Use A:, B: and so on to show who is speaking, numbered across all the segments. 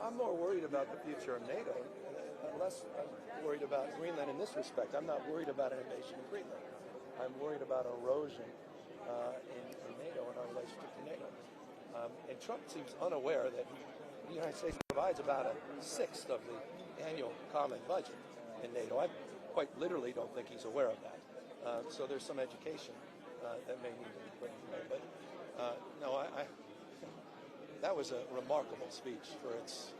A: I'm more worried about the future of NATO, less I'm worried about Greenland in this respect. I'm not worried about an invasion of Greenland. I'm worried about erosion in NATO and our relationship to NATO. And Trump seems unaware that the United States provides about a sixth of the annual common budget in NATO. I quite literally don't think he's aware of that. So there's some education that may need to be put in there. But no, that was a remarkable speech for its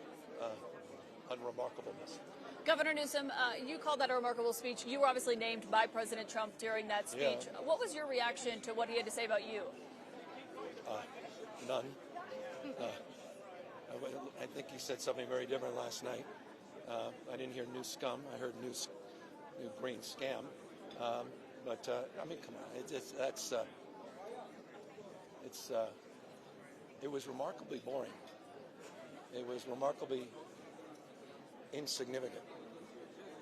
A: unremarkableness.
B: Governor Newsom, you called that a remarkable speech. You were obviously named by President Trump during that speech.
A: Yeah.
B: What was your reaction to what he had to say about you?
A: None. I think he said something very different last night. I didn't hear new scum. I heard new green scam. But I mean, come on, it was remarkably boring. It was remarkably insignificant.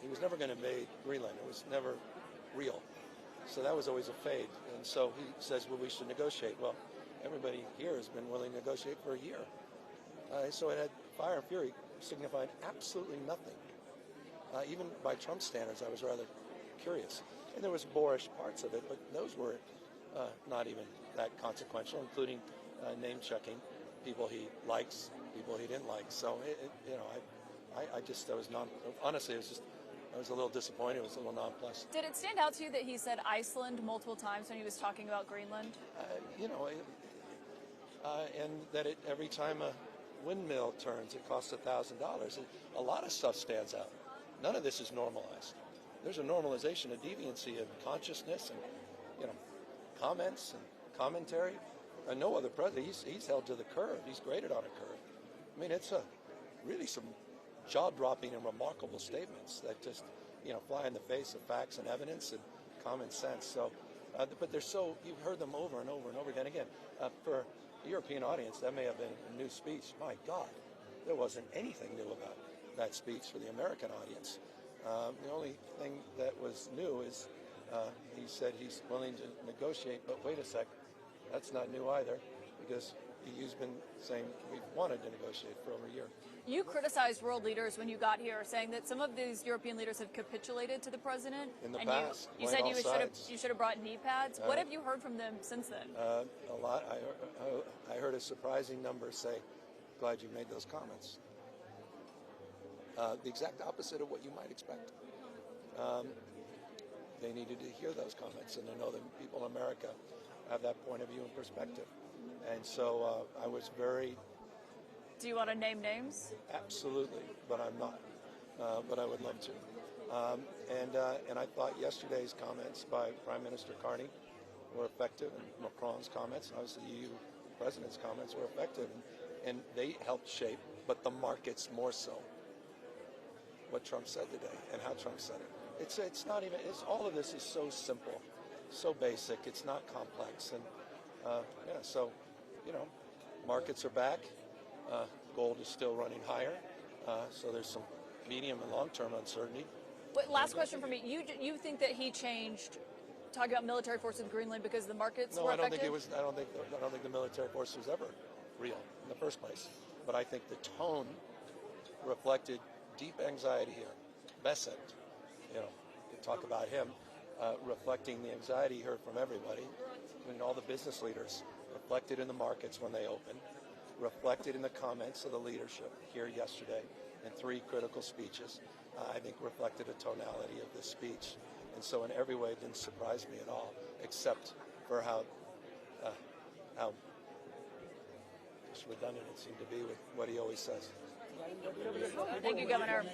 A: He was never going to invade Greenland. It was never real. So that was always a fade. And so he says, well, we should negotiate. Well, everybody here has been willing to negotiate for a year. So it had fire and fury, signified absolutely nothing. Even by Trump standards, I was rather curious. And there was boorish parts of it, but those were not even that consequential, including name-checking people he likes, people he didn't like. So, honestly, I was a little disappointed. It was a little nonplussed.
B: Did it stand out to you that he said Iceland multiple times when he was talking about Greenland?
A: And that every time a windmill turns, it costs $1,000. A lot of stuff stands out. None of this is normalized. There's a normalization of deviancy of consciousness and, comments and commentary. And no other president, he's held to the curve. He's graded on a curve. I mean, it's really some jaw-dropping and remarkable statements that just, fly in the face of facts and evidence and common sense. So, but they're so, you've heard them over and over and over again. Again, for the European audience, that may have been a new speech. My God, there wasn't anything new about that speech for the American audience. The only thing that was new is he said he's willing to negotiate, but wait a sec, that's not new either, because he's been saying we've wanted to negotiate for over a year.
B: You criticized world leaders when you got here, saying that some of these European leaders have capitulated to the president.
A: In the past.
B: You said you should have brought knee pads. What have you heard from them since then?
A: A lot. I heard a surprising number say, glad you made those comments. The exact opposite of what you might expect. They needed to hear those comments and to know that people in America have that point of view and perspective. And so I was very...
B: Do you want to name names?
A: Absolutely, but I'm not. But I would love to. And I thought yesterday's comments by Prime Minister Carney were effective, and Macron's comments, and obviously the EU President's comments were effective, and they helped shape, but the markets more so, what Trump said today and how Trump said it. It's not even, all of this is so simple, so basic, it's not complex. And so, markets are back, gold is still running higher, so there's some medium and long-term uncertainty.
B: But last question for me, you think that he changed talking about military forces in Greenland because the markets were affected?
A: I don't think the military force was ever real in the first place. But I think the tone reflected deep anxiety here. Bessent, talk about him, reflecting the anxiety he heard from everybody. I mean, all the business leaders, reflected in the markets when they opened, reflected in the comments of the leadership here yesterday in 3 critical speeches. I think reflected a tonality of this speech. And so in every way it didn't surprise me at all, except for how just redundant it seemed to be with what he always says.
B: Thank you, Governor.